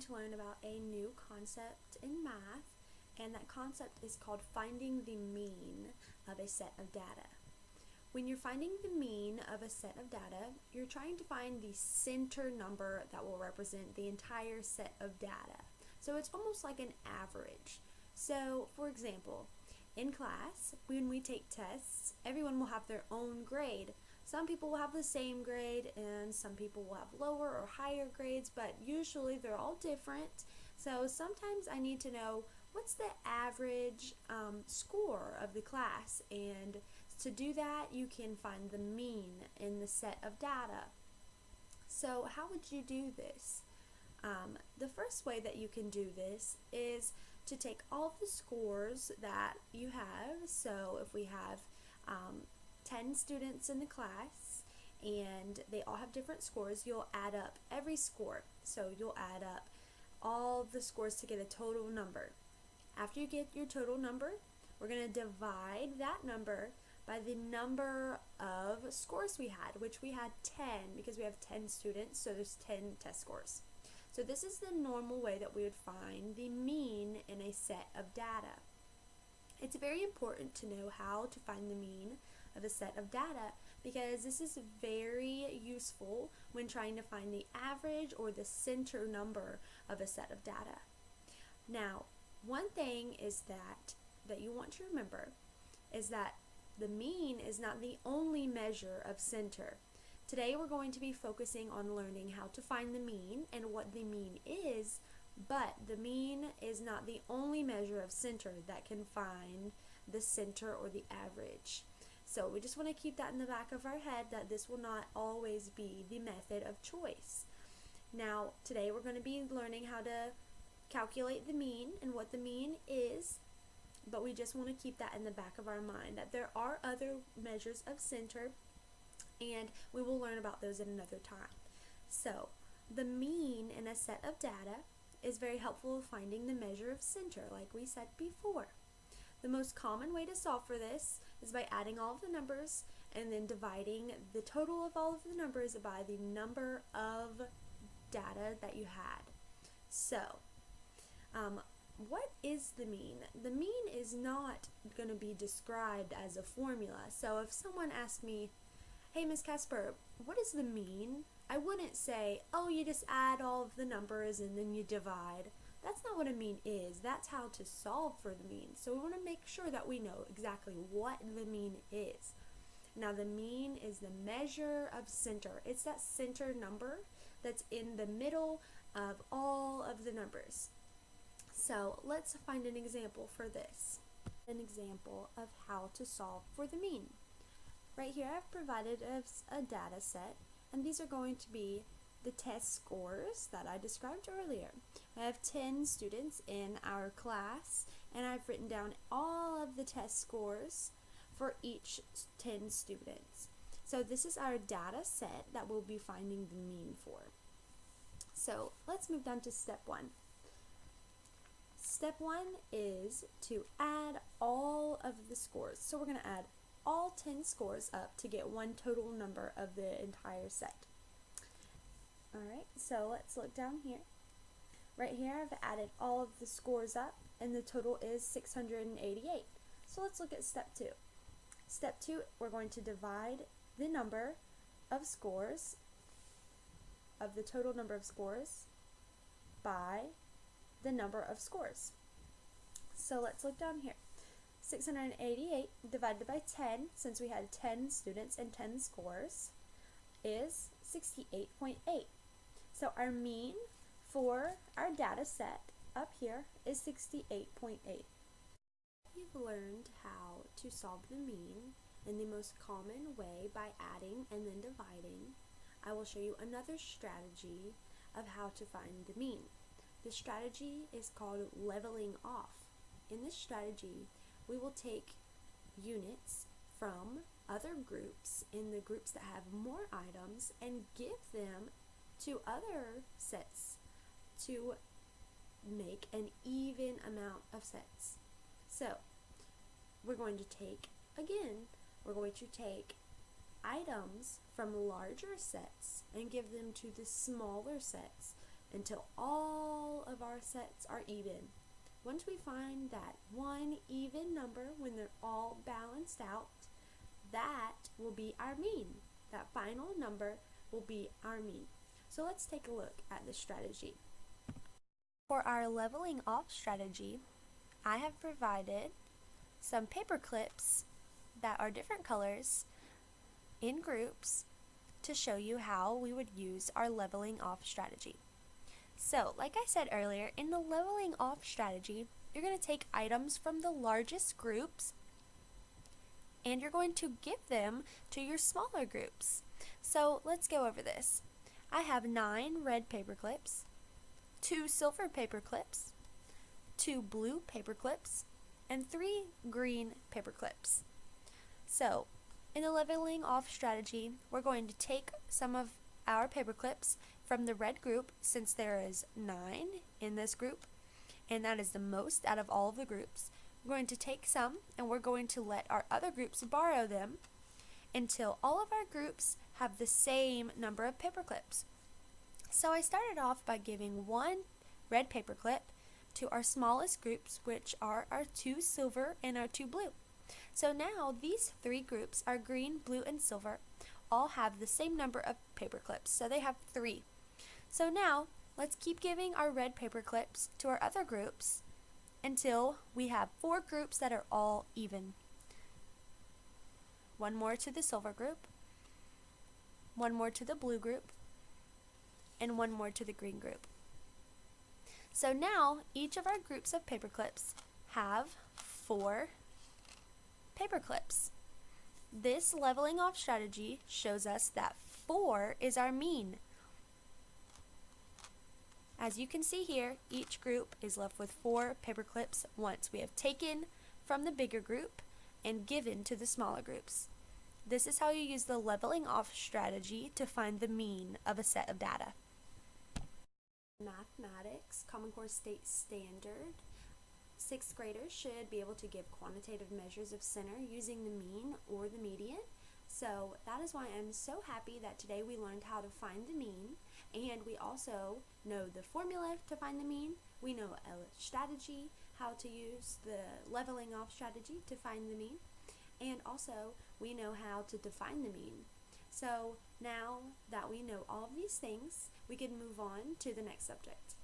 going to learn about a new concept in math, and that concept is called finding the mean of a set of data. When you're finding the mean of a set of data, you're trying to find the center number that will represent the entire set of data. So it's almost like an average. So, for example, in class, when we take tests, everyone will have their own grade. Some people will have the same grade and some people will have lower or higher grades, but usually they're all different. So sometimes I need to know what's the average score of the class, and to do that you can find the mean in the set of data. So how would you do this? The first way that you can do this is to take all of the scores that you have. So if we have 10 students in the class and they all have different scores, you'll add up every score. So you'll add up all the scores to get a total number. After you get your total number, we're going to divide that number by the number of scores we had, which we had 10 because we have 10 students, so there's 10 test scores. So this is the normal way that we would find the mean in a set of data. It's very important to know how to find the mean of a set of data because this is very useful when trying to find the average or the center number of a set of data. Now, one thing is that you want to remember is that the mean is not the only measure of center. Today we're going to be focusing on learning how to find the mean and what the mean is, but the mean is not the only measure of center that can find the center or the average. So we just want to keep that in the back of our head that this will not always be the method of choice. Now, today we're going to be learning how to calculate the mean and what the mean is, but we just want to keep that in the back of our mind that there are other measures of center, and we will learn about those at another time. So, the mean in a set of data is very helpful in finding the measure of center, like we said before. The most common way to solve for this is by adding all of the numbers and then dividing the total of all of the numbers by the number of data that you had. So, what is the mean? The mean is not going to be described as a formula. So if someone asked me, hey, Miss Casper, what is the mean? I wouldn't say, oh, you just add all of the numbers and then you divide. That's not what a mean is. That's how to solve for the mean. So we want to make sure that we know exactly what the mean is. Now the mean is the measure of center. It's that center number that's in the middle of all of the numbers. So let's find an example for this. An example of how to solve for the mean. Right here I've provided a data set, and these are going to be the test scores that I described earlier. I have 10 students in our class, and I've written down all of the test scores for each 10 students. So this is our data set that we'll be finding the mean for. So let's move down to step 1. Step 1 is to add all of the scores. So we're going to add all 10 scores up to get one total number of the entire set. Alright, so let's look down here. Right here I've added all of the scores up, and the total is 688. So let's look at step 2. Step 2, we're going to divide the number of scores, of the total number of scores, by the number of scores. So let's look down here. 688 divided by 10, since we had 10 students and 10 scores, is 68.8. So our mean for our data set up here is 68.8. We've learned how to solve the mean in the most common way by adding and then dividing. I will show you another strategy of how to find the mean. The strategy is called leveling off. In this strategy, we will take units from other groups in the groups that have more items and give them to other sets to make an even amount of sets. So we're going to take items from larger sets and give them to the smaller sets until all of our sets are even. Once we find that one even number when they're all balanced out, that will be our mean. That final number will be our mean. So let's take a look at the strategy. For our leveling off strategy, I have provided some paper clips that are different colors in groups to show you how we would use our leveling off strategy. So, like I said earlier, in the leveling off strategy, you're going to take items from the largest groups and you're going to give them to your smaller groups. So, let's go over this. I have 9 red paper clips, 2 silver paper clips, 2 blue paper clips, and 3 green paper clips. So, in the leveling off strategy, we're going to take some of our paper clips from the red group, since there is 9 in this group, and that is the most out of all of the groups. We're going to take some and we're going to let our other groups borrow them until all of our groups have the same number of paper clips. So I started off by giving 1 red paper clip to our smallest groups, which are our 2 silver and our 2 blue. So now these 3 groups, our green, blue, and silver, all have the same number of paper clips, so they have 3. So now let's keep giving our red paper clips to our other groups until we have 4 groups that are all even. 1 more to the silver group, 1 more to the blue group, and 1 more to the green group. So now each of our groups of paper clips have 4 paper clips. This leveling off strategy shows us that 4 is our mean. As you can see here, each group is left with 4 paper clips once we have taken from the bigger group and given to the smaller groups. This is how you use the leveling off strategy to find the mean of a set of data. Mathematics, Common Core State Standard. 6th graders should be able to give quantitative measures of center using the mean or the median. So that is why I'm so happy that today we learned how to find the mean, and we also know the formula to find the mean. We know a strategy, how to use the leveling off strategy to find the mean, and also we know how to define the mean. So now that we know all of these things, we can move on to the next subject.